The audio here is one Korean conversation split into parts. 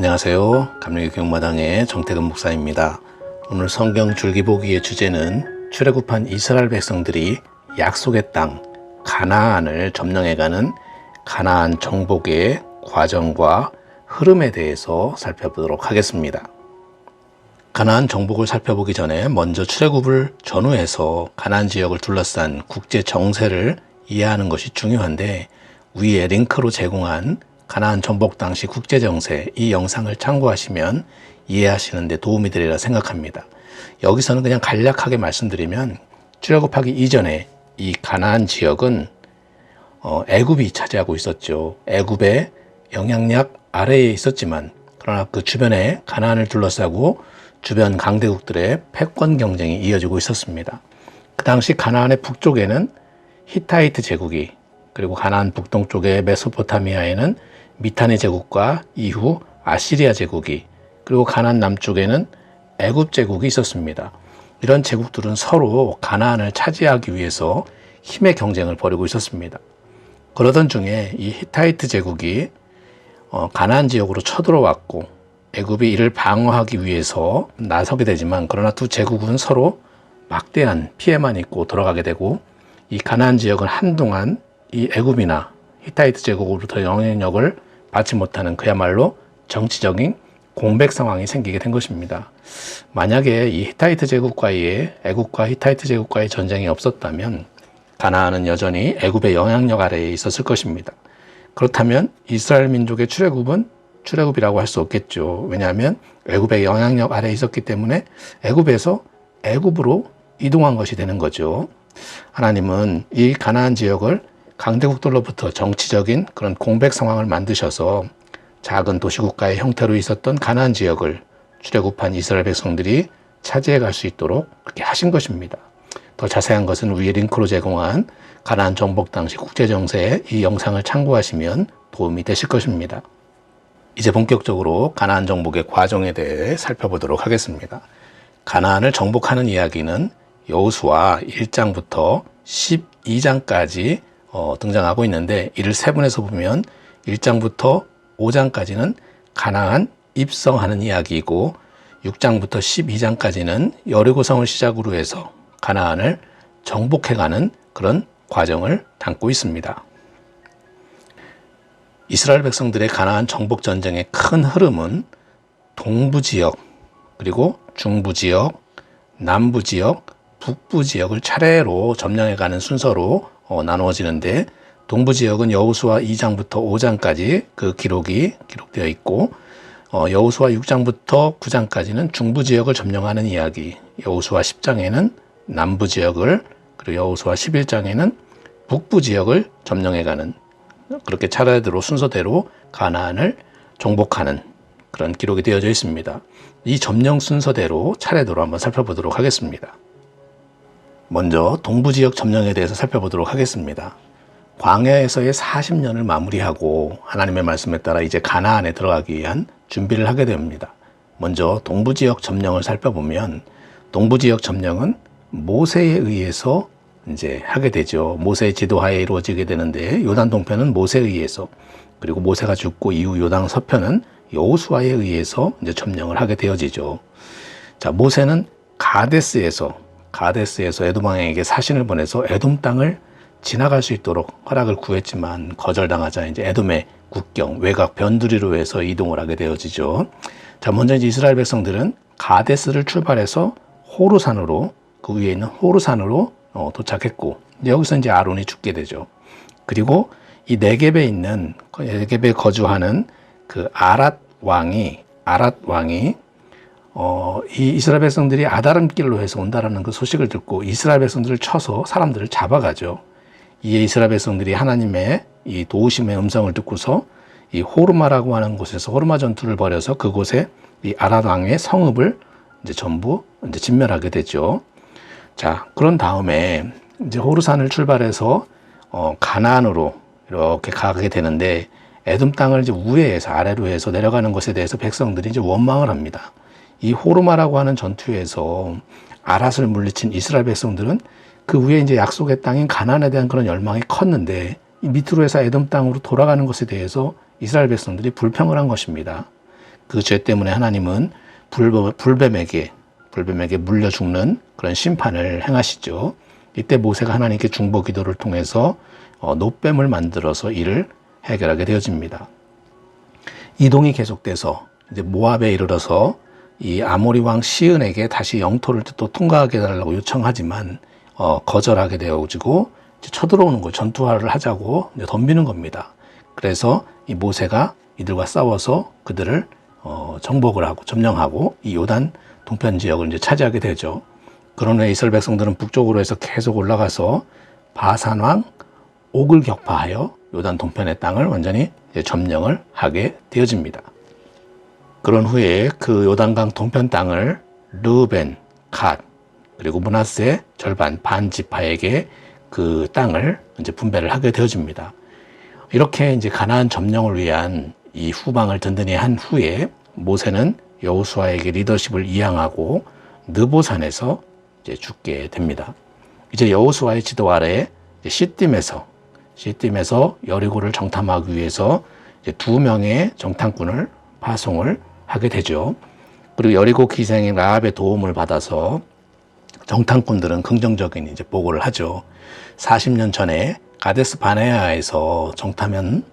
안녕하세요. 감리교 교육마당의 정태근 목사입니다. 오늘 성경 줄기보기의 주제는 출애굽한 이스라엘 백성들이 약속의 땅 가나안을 점령해가는 가나안 정복의 과정과 흐름에 대해서 살펴보도록 하겠습니다. 가나안 정복을 살펴보기 전에 먼저 출애굽을 전후해서 가나안 지역을 둘러싼 국제 정세를 이해하는 것이 중요한데, 위에 링크로 제공한 가나안 정복 당시 국제 정세, 이 영상을 참고하시면 이해하시는 데 도움이 되리라 생각합니다. 여기서는 그냥 간략하게 말씀드리면, 출애굽하기 이전에 이 가나안 지역은 애굽이 차지하고 있었죠. 애굽의 영향력 아래에 있었지만, 그러나 그 주변에 가나안을 둘러싸고 주변 강대국들의 패권 경쟁이 이어지고 있었습니다. 그 당시 가나안의 북쪽에는 히타이트 제국이, 그리고 가나안 북동쪽의 메소포타미아에는 미타네 제국과 이후 아시리아 제국이, 그리고 가나안 남쪽에는 애굽 제국이 있었습니다. 이런 제국들은 서로 가나안을 차지하기 위해서 힘의 경쟁을 벌이고 있었습니다. 그러던 중에 이 히타이트 제국이 가나안 지역으로 쳐들어왔고, 애굽이 이를 방어하기 위해서 나서게 되지만, 그러나 두 제국은 서로 막대한 피해만 입고 돌아가게 되고, 이 가나안 지역은 한동안 이 애굽이나 히타이트 제국으로부터 영향력을 받지 못하는 그야말로 정치적인 공백 상황이 생기게 된 것입니다. 만약에 이 히타이트 제국과의 애굽과 히타이트 제국과의 전쟁이 없었다면 가나안은 여전히 애굽의 영향력 아래에 있었을 것입니다. 그렇다면 이스라엘 민족의 출애굽이라고 할 수 없겠죠. 왜냐하면 애굽의 영향력 아래에 있었기 때문에 애굽에서 애굽으로 이동한 것이 되는 거죠. 하나님은 이 가나안 지역을 강대국들로부터 정치적인 그런 공백 상황을 만드셔서 작은 도시국가의 형태로 있었던 가나안 지역을 출애굽한 이스라엘 백성들이 차지해 갈 수 있도록 그렇게 하신 것입니다. 더 자세한 것은 위에 링크로 제공한 가나안 정복 당시 국제정세의 이 영상을 참고하시면 도움이 되실 것입니다. 이제 본격적으로 가나안 정복의 과정에 대해 살펴보도록 하겠습니다. 가나안을 정복하는 이야기는 여호수아 1장부터 12장까지 등장하고 있는데, 이를 세분해서 보면 1장부터 5장까지는 가나안 입성하는 이야기이고, 6장부터 12장까지는 여리고성을 시작으로 해서 가나안을 정복해가는 그런 과정을 담고 있습니다. 이스라엘 백성들의 가나안 정복 전쟁의 큰 흐름은 동부 지역, 그리고 중부 지역, 남부 지역, 북부 지역을 차례로 점령해가는 순서로 나누어지는데, 동부 지역은 여호수아 2장부터 5장까지 그 기록되어 있고, 여호수아 6장부터 9장까지는 중부 지역을 점령하는 이야기, 여호수아 10장에는 남부 지역을, 그리고 여호수아 11장에는 북부 지역을 점령해가는, 그렇게 차례대로 순서대로 가나안을 정복하는 그런 기록이 되어져 있습니다. 이 점령 순서대로 차례대로 한번 살펴보도록 하겠습니다. 먼저 동부 지역 점령에 대해서 살펴보도록 하겠습니다. 광야에서의 40년을 마무리하고 하나님의 말씀에 따라 이제 가나안에 들어가기 위한 준비를 하게 됩니다. 먼저 동부 지역 점령을 살펴보면, 동부 지역 점령은 모세에 의해서 이제 하게 되죠. 모세의 지도하에 이루어지게 되는데, 요단 동편은 모세에 의해서, 그리고 모세가 죽고 이후 요단 서편은 여호수아에 의해서 이제 점령을 하게 되어지죠. 자, 모세는 가데스에서 에돔 왕에게 사신을 보내서 에돔 땅을 지나갈 수 있도록 허락을 구했지만 거절당하자 이제 에돔의 국경 외곽 변두리로 해서 이동을 하게 되어지죠. 자, 먼저 이제 이스라엘 백성들은 가데스를 출발해서 호르산으로, 그 위에 있는 호르산으로 도착했고, 여기서 이제 아론이 죽게 되죠. 그리고 이 네겝에 거주하는 그 아랏 왕이 이 이스라엘 백성들이 아다름길로 해서 온다라는 그 소식을 듣고 이스라엘 백성들을 쳐서 사람들을 잡아가죠. 이에 이스라엘 백성들이 하나님의 이 도우심의 음성을 듣고서 이 호르마라고 하는 곳에서 호르마 전투를 벌여서 그곳에 이 아랏 왕의 성읍을 이제 전부 진멸하게 되죠. 자, 그런 다음에 이제 호르산을 출발해서 가나안으로 이렇게 가게 되는데, 에돔 땅을 이제 우회해서 아래로 해서 내려가는 것에 대해서 백성들이 이제 원망을 합니다. 이 호르마라고 하는 전투에서 아랏을 물리친 이스라엘 백성들은 그 위에 이제 약속의 땅인 가나안에 대한 그런 열망이 컸는데, 이 밑으로 해서 에돔 땅으로 돌아가는 것에 대해서 이스라엘 백성들이 불평을 한 것입니다. 그 죄 때문에 하나님은 불뱀에게 물려 죽는 그런 심판을 행하시죠. 이때 모세가 하나님께 중보 기도를 통해서 노뱀을 만들어서 이를 해결하게 되어집니다. 이동이 계속돼서 이제 모압에 이르러서 이 아모리 왕 시은에게 다시 영토를 또 통과하게 해달라고 요청하지만 거절하게 되어지고 쳐들어오는 거 전투화를 하자고 이제 덤비는 겁니다. 그래서 이 모세가 이들과 싸워서 그들을 정복을 하고 점령하고 이 요단 동편 지역을 이제 차지하게 되죠. 그런 후에 이스라엘 백성들은 북쪽으로 해서 계속 올라가서 바산 왕 옥을 격파하여 요단 동편의 땅을 완전히 점령을 하게 되어집니다. 그런 후에 그 요단강 동편 땅을 르벤, 갓, 그리고 므낫세 절반 반 지파에게 그 땅을 이제 분배를 하게 되어집니다. 이렇게 이제 가나안 점령을 위한 이 후방을 든든히 한 후에 모세는 여호수아에게 리더십을 이양하고 느보산에서 이제 죽게 됩니다. 이제 여호수아의 지도 아래 시딤에서 여리고를 정탐하기 위해서 이제 2명의 정탐꾼을 파송을 하게 되죠. 그리고 여리고 기생인 라합의 도움을 받아서 정탐꾼들은 긍정적인 이제 보고를 하죠. 40년 전에 가데스 바네아에서 정탐한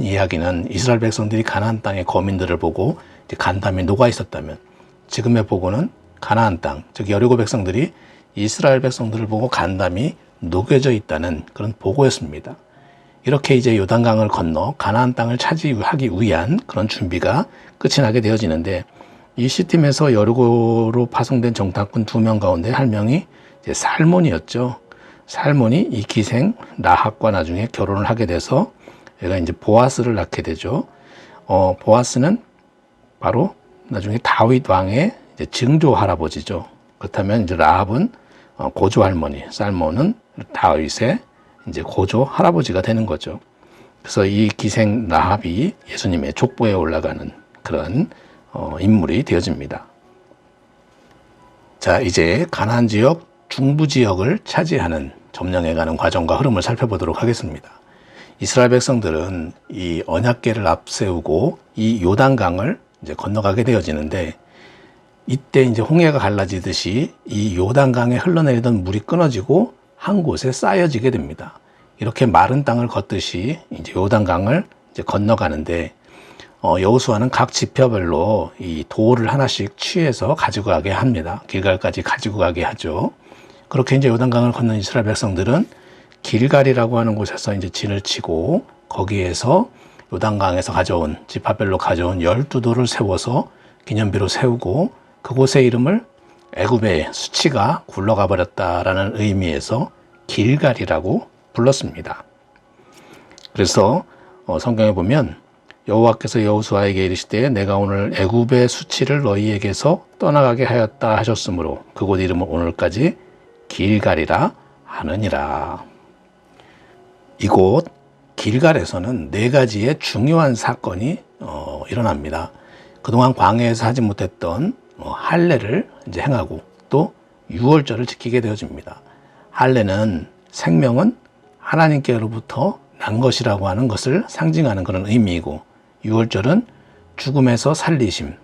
이야기는 이스라엘 백성들이 가나안 땅의 거민들을 보고 이제 간담이 녹아 있었다면, 지금의 보고는 가나안 땅, 즉 여리고 백성들이 이스라엘 백성들을 보고 간담이 녹여져 있다는 그런 보고였습니다. 이렇게 이제 요단강을 건너 가나안 땅을 차지하기 위한 그런 준비가 끝이 나게 되어지는데, 이 시팀에서 여리고로 파송된 정탐꾼 2명 가운데 1명이 이제 살몬이었죠. 살몬이 이 기생 라합과 나중에 결혼을 하게 돼서 얘가 이제 보아스를 낳게 되죠. 보아스는 바로 나중에 다윗 왕의 이제 증조 할아버지죠. 그렇다면 이제 라합은 고조 할머니, 살몬은 다윗의 이제 고조 할아버지가 되는 거죠. 그래서 이 기생 라합이 예수님의 족보에 올라가는 그런 인물이 되어집니다. 자, 이제 가나안 지역 중부 지역을 차지하는 점령해가는 과정과 흐름을 살펴보도록 하겠습니다. 이스라엘 백성들은 이 언약궤를 앞세우고 이 요단강을 이제 건너가게 되어지는데, 이때 이제 홍해가 갈라지듯이 이 요단강에 흘러내리던 물이 끊어지고 한 곳에 쌓여지게 됩니다. 이렇게 마른 땅을 걷듯이 이제 요단강을 이제 건너가는데, 여호수아는 각 지파별로 이 돌을 하나씩 취해서 가지고 가게 합니다. 길갈까지 가지고 가게 하죠. 그렇게 이제 요단강을 건넌 이스라엘 백성들은 길갈이라고 하는 곳에서 이제 진을 치고, 거기에서 요단강에서 가져온 지파별로 가져온 12돌을 세워서 기념비로 세우고, 그곳의 이름을 애굽의 수치가 굴러가 버렸다라는 의미에서 길갈이라고 불렀습니다. 그래서 성경에 보면 여호와께서 여호수아에게 이르시되 내가 오늘 애굽의 수치를 너희에게서 떠나가게 하였다 하셨으므로 그곳 이름을 오늘까지 길갈이라 하느니라. 이곳 길갈에서는 4가지의 중요한 사건이 일어납니다. 그동안 광야에서 하지 못했던 할례를 이제 행하고 또 유월절을 지키게 되어집니다. 할례는 생명은 하나님께로부터 난 것이라고 하는 것을 상징하는 그런 의미이고, 유월절은 죽음에서 살리심,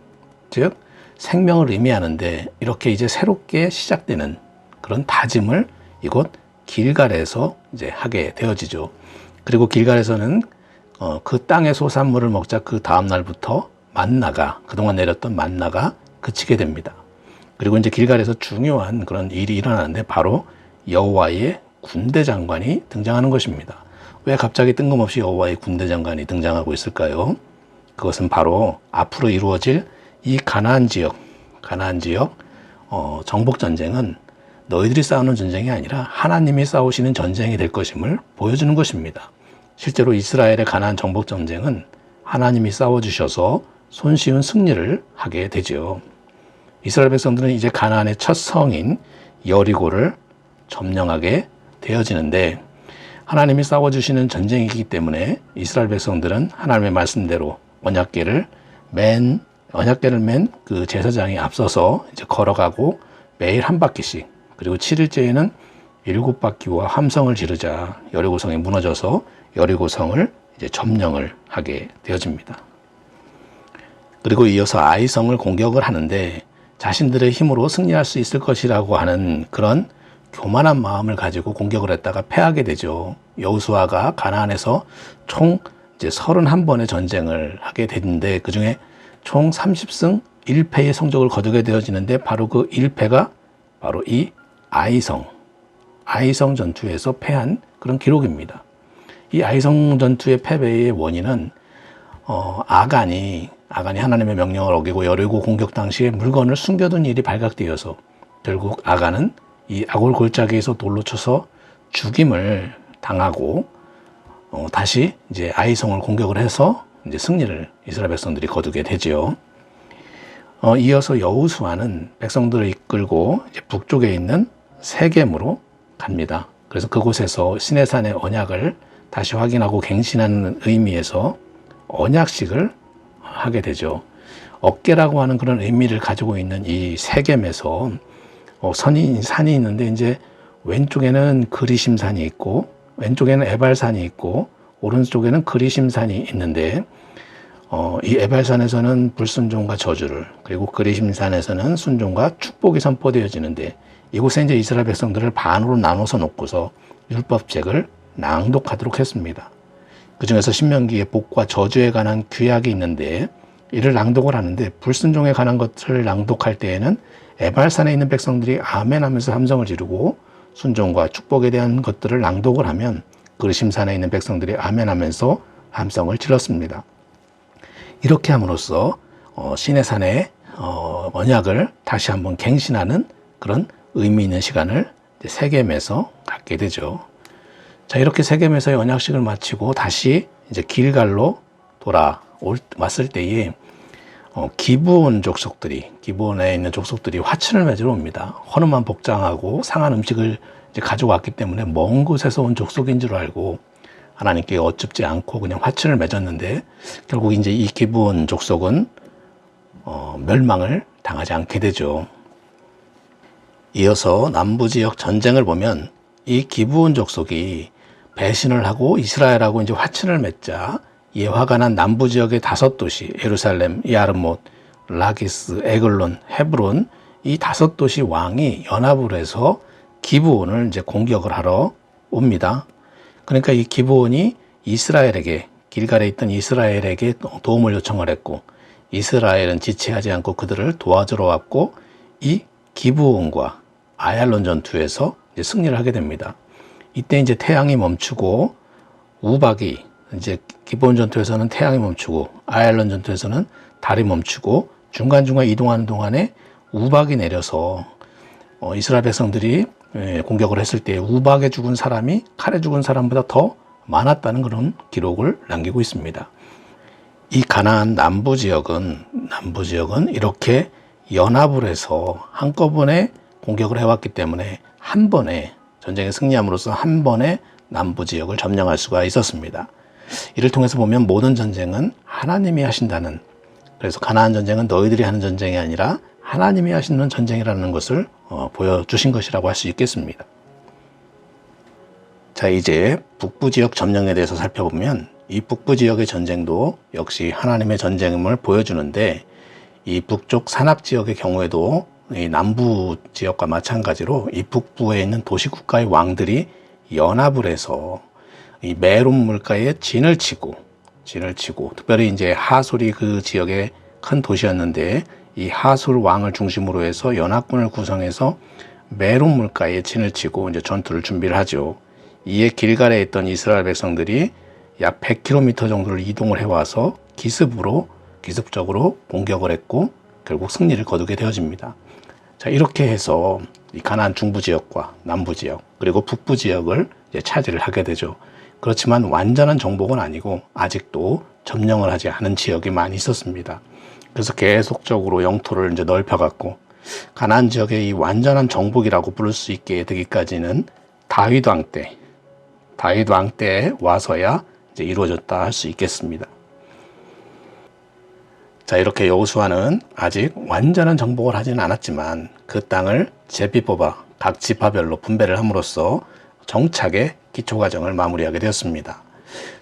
즉 생명을 의미하는데, 이렇게 이제 새롭게 시작되는 그런 다짐을 이곳 길갈에서 이제 하게 되어지죠. 그리고 길갈에서는 그 땅의 소산물을 먹자 그 다음 날부터 만나가, 그동안 내렸던 만나가 그치게 됩니다. 그리고 이제 길갈에서 중요한 그런 일이 일어나는데, 바로 여호와의 군대 장관이 등장하는 것입니다. 왜 갑자기 뜬금없이 여호와의 군대 장관이 등장하고 있을까요? 그것은 바로 앞으로 이루어질 이 가나안 지역 정복 전쟁은 너희들이 싸우는 전쟁이 아니라 하나님이 싸우시는 전쟁이 될 것임을 보여주는 것입니다. 실제로 이스라엘의 가나안 정복 전쟁은 하나님이 싸워주셔서 손쉬운 승리를 하게 되죠. 이스라엘 백성들은 이제 가나안의 첫 성인 여리고를 점령하게 되어지는데, 하나님이 싸워주시는 전쟁이기 때문에 이스라엘 백성들은 하나님의 말씀대로 언약궤를 맨 그 제사장이 앞서서 이제 걸어가고 매일 한 바퀴씩, 그리고 7일째에는 7바퀴와 함성을 지르자 여리고성이 무너져서 여리고성을 이제 점령을 하게 되어집니다. 그리고 이어서 아이성을 공격을 하는데 자신들의 힘으로 승리할 수 있을 것이라고 하는 그런 교만한 마음을 가지고 공격을 했다가 패하게 되죠. 여호수아가 가나안에서 총 이제 31번의 전쟁을 하게 되는데 그중에 총 30승 1패의 성적을 거두게 되어지는데 바로 그 1패가 바로 이 아이성 전투에서 패한 그런 기록입니다. 이 아이성 전투의 패배의 원인은 아간이 하나님의 명령을 어기고 여리고 공격 당시에 물건을 숨겨둔 일이 발각되어서 결국 아간은 이 아골 골짜기에서 돌로 쳐서 죽임을 당하고 다시 이제 아이성을 공격을 해서 이제 승리를 이스라엘 백성들이 거두게 되지요. 이어서 여호수아는 백성들을 이끌고 이제 북쪽에 있는 세겜으로 갑니다. 그래서 그곳에서 시내산의 언약을 다시 확인하고 갱신하는 의미에서 언약식을 하게 되죠. 어깨라고 하는 그런 의미를 가지고 있는 이 세겜에서 산이 있는데 이제 왼쪽에는 그리심산이 있고 왼쪽에는 에발산이 있고 오른쪽에는 그리심산이 있는데 이 에발산에서는 불순종과 저주를 그리고 그리심산에서는 순종과 축복이 선포되어지는데 이곳에 이제 이스라엘 백성들을 반으로 나눠서 놓고서 율법책을 낭독하도록 했습니다. 그 중에서 신명기에 복과 저주에 관한 규약이 있는데 이를 낭독을 하는데 불순종에 관한 것을 낭독할 때에는 에발산에 있는 백성들이 아멘 하면서 함성을 지르고 순종과 축복에 대한 것들을 낭독을 하면 그리심산에 있는 백성들이 아멘 하면서 함성을 질렀습니다. 이렇게 함으로써 시내산의 언약을 다시 한번 갱신하는 그런 의미 있는 시간을 세겜에서 갖게 되죠. 자, 이렇게 세겜에서의 언약식을 마치고 다시 이제 길갈로 돌아왔을 때에 기브온 족속들이, 기브온에 있는 족속들이 화친을 맺으러 옵니다. 헌음한 복장하고 상한 음식을 이제 가져왔기 때문에 먼 곳에서 온 족속인 줄 알고 하나님께 어쭙지 않고 그냥 화친을 맺었는데 결국 이제 이 기브온 족속은 멸망을 당하지 않게 되죠. 이어서 남부 지역 전쟁을 보면 이 기브온 족속이 배신을 하고 이스라엘하고 이제 화친을 맺자 이에 화가 난 남부 지역의 5도시 예루살렘, 야르못, 라기스, 에글론, 헤브론 이 5도시 왕이 연합을 해서 기브온을 이제 공격을 하러 옵니다. 그러니까 이 기브온이 이스라엘에게 길갈에 있던 이스라엘에게 도움을 요청을 했고 이스라엘은 지체하지 않고 그들을 도와주러 왔고 이 기브온과 아얄론 전투에서 이제 승리를 하게 됩니다. 이때 이제 태양이 멈추고 우박이 이제 기브온 전투에서는 태양이 멈추고 아얄론 전투에서는 달이 멈추고 중간중간 이동하는 동안에 우박이 내려서 이스라엘 백성들이 공격을 했을 때 우박에 죽은 사람이 칼에 죽은 사람보다 더 많았다는 그런 기록을 남기고 있습니다. 이 가나안 남부 지역은 이렇게 연합을 해서 한꺼번에 공격을 해왔기 때문에 한 번에 전쟁에 승리함으로써 한 번에 남부 지역을 점령할 수가 있었습니다. 이를 통해서 보면 모든 전쟁은 하나님이 하신다는, 그래서 가나안 전쟁은 너희들이 하는 전쟁이 아니라 하나님이 하시는 전쟁이라는 것을 보여주신 것이라고 할 수 있겠습니다. 자, 이제 북부 지역 점령에 대해서 살펴보면 이 북부 지역의 전쟁도 역시 하나님의 전쟁임을 보여주는데 이 북쪽 산악 지역의 경우에도 이 남부 지역과 마찬가지로 이 북부에 있는 도시국가의 왕들이 연합을 해서 이 메론 물가에 진을 치고 특별히 이제 하솔이 그 지역의 큰 도시였는데 이 하솔 왕을 중심으로 해서 연합군을 구성해서 메론 물가에 진을 치고 이제 전투를 준비를 하죠. 이에 길갈에 있던 이스라엘 백성들이 약 100km 정도를 이동을 해와서 기습적으로 공격을 했고 결국 승리를 거두게 되어집니다. 자, 이렇게 해서 이 가나안 중부 지역과 남부 지역 그리고 북부 지역을 이제 차지를 하게 되죠. 그렇지만 완전한 정복은 아니고 아직도 점령을 하지 않은 지역이 많이 있었습니다. 그래서 계속적으로 영토를 이제 넓혀갔고 가나안 지역의 이 완전한 정복이라고 부를 수 있게 되기까지는 다윗 왕 때에 와서야 이제 이루어졌다 할 수 있겠습니다. 자, 이렇게 여호수아는 아직 완전한 정복을 하지는 않았지만 그 땅을 제비 뽑아 각 지파별로 분배를 함으로써 정착의 기초 과정을 마무리하게 되었습니다.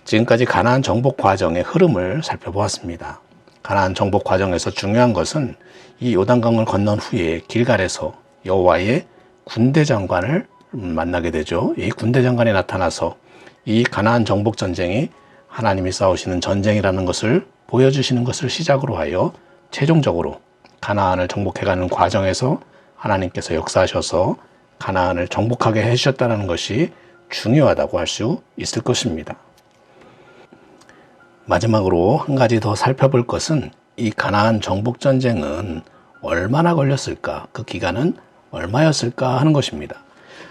지금까지 가나안 정복 과정의 흐름을 살펴보았습니다. 가나안 정복 과정에서 중요한 것은 이 요단강을 건넌 후에 길갈에서 여호와의 군대 장관을 만나게 되죠. 이 군대 장관이 나타나서 이 가나안 정복 전쟁이 하나님이 싸우시는 전쟁이라는 것을 보여주시는 것을 시작으로 하여 최종적으로 가나안을 정복해가는 과정에서 하나님께서 역사하셔서 가나안을 정복하게 해주셨다는 것이 중요하다고 할 수 있을 것입니다. 마지막으로 한 가지 더 살펴볼 것은 이 가나안 정복 전쟁은 얼마나 걸렸을까, 그 기간은 얼마였을까 하는 것입니다.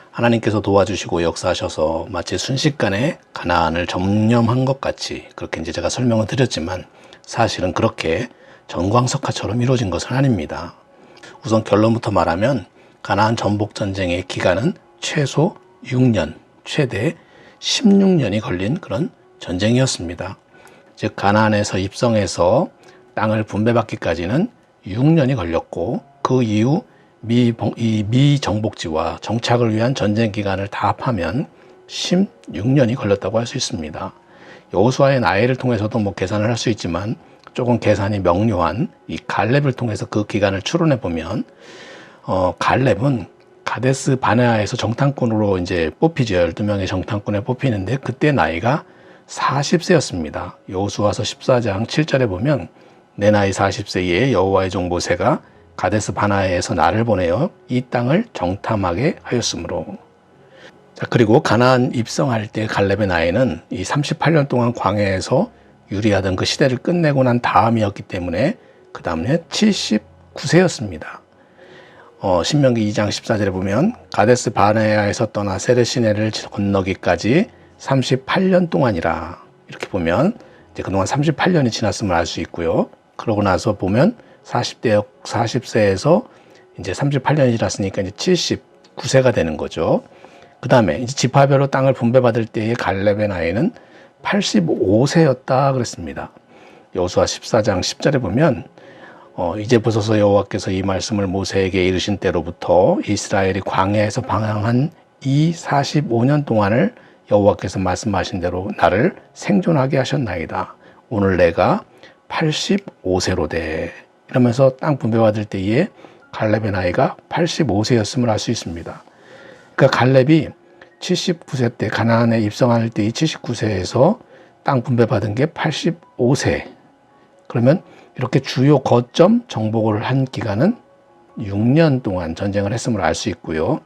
하나님께서 도와주시고 역사하셔서 마치 순식간에 가나안을 점령한 것 같이 그렇게 이제 제가 설명을 드렸지만 사실은 그렇게 정광석화처럼 이루어진 것은 아닙니다. 우선 결론부터 말하면 가나안 정복 전쟁의 기간은 최소 6년, 최대 16년이 걸린 그런 전쟁이었습니다. 즉 가나안에서 입성해서 땅을 분배받기까지는 6년이 걸렸고 그 이후 미정복지와 정착을 위한 전쟁 기간을 다 합하면 16년이 걸렸다고 할 수 있습니다. 여호수아의 나해를 통해서도 계산을 할 수 있지만 조금 계산이 명료한 이 갈렙을 통해서 그 기간을 추론해 보면 갈렙은 가데스 바네아에서 정탐꾼으로 이제 뽑히죠. 12명의 정탐꾼에 뽑히는데 그때 나이가 40세였습니다. 여호수아서 14장 7절에 보면 내 나이 40세에 여호와의 종 모세가 가데스 바네아에서 나를 보내어 이 땅을 정탐하게 하였으므로. 자, 그리고 가나안 입성할 때 갈렙의 나이는 이 38년 동안 광야에서 유리하던 그 시대를 끝내고 난 다음이었기 때문에 그 다음에 79세였습니다. 신명기 2장 14절에 보면 가데스 바네아에서 떠나 세르시네를 건너기까지 38년 동안이라, 이렇게 보면 이제 그동안 38년이 지났음을 알 수 있고요. 그러고 나서 보면 40세에서 이제 38년이 지났으니까 이제 79세가 되는 거죠. 그 다음에 이제 지파별로 땅을 분배받을 때의 갈렙의 나이는 85세였다 그랬습니다. 여호수아 14장 10절에 보면 이제 보소서 여호와께서 이 말씀을 모세에게 이르신 때로부터 이스라엘이 광야에서 방황한 이 45년 동안을 여호와께서 말씀하신 대로 나를 생존하게 하셨나이다. 오늘 내가 85세로 돼. 이러면서 땅 분배받을 때에 갈렙의 나이가 85세였음을 알 수 있습니다. 그러니까 갈렙이 79세 때 가나안에 입성할 때이 79세에서 땅 분배받은 게 85세. 그러면 이렇게 주요 거점 정복을 한 기간은 6년 동안 전쟁을 했음을 알 수 있고요.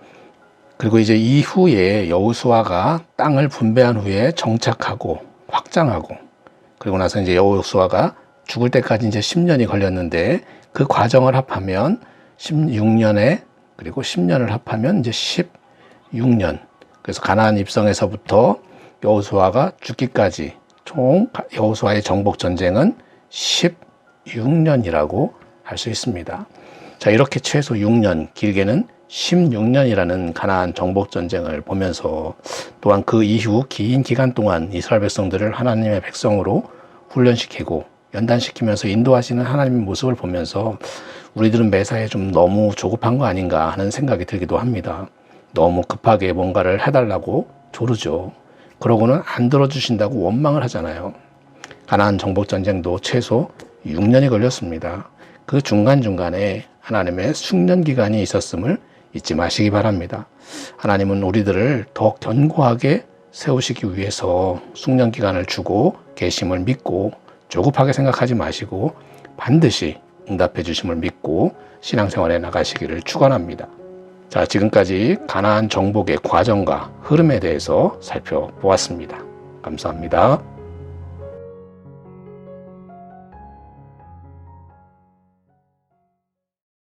그리고 이제 이후에 여호수아가 땅을 분배한 후에 정착하고 확장하고 그리고 나서 이제 여호수아가 죽을 때까지 이제 10년이 걸렸는데 그 과정을 합하면 16년에 그리고 10년을 합하면 이제 16년. 그래서 가나안 입성에서부터 여호수아가 죽기까지 총 여호수아의 정복 전쟁은 16년이라고 할 수 있습니다. 자, 이렇게 최소 6년, 길게는 16년이라는 가나안 정복 전쟁을 보면서 또한 그 이후 긴 기간 동안 이스라엘 백성들을 하나님의 백성으로 훈련시키고 연단시키면서 인도하시는 하나님의 모습을 보면서 우리들은 매사에 좀 너무 조급한 거 아닌가 하는 생각이 들기도 합니다. 너무 급하게 뭔가를 해달라고 조르죠. 그러고는 안 들어주신다고 원망을 하잖아요. 가나안 정복 전쟁도 최소 6년이 걸렸습니다. 그 중간중간에 하나님의 숙련 기간이 있었음을 잊지 마시기 바랍니다. 하나님은 우리들을 더 견고하게 세우시기 위해서 숙련 기간을 주고 계심을 믿고 조급하게 생각하지 마시고 반드시 응답해 주심을 믿고 신앙생활에 나가시기를 축원합니다. 자, 지금까지 가나안 정복의 과정과 흐름에 대해서 살펴보았습니다. 감사합니다.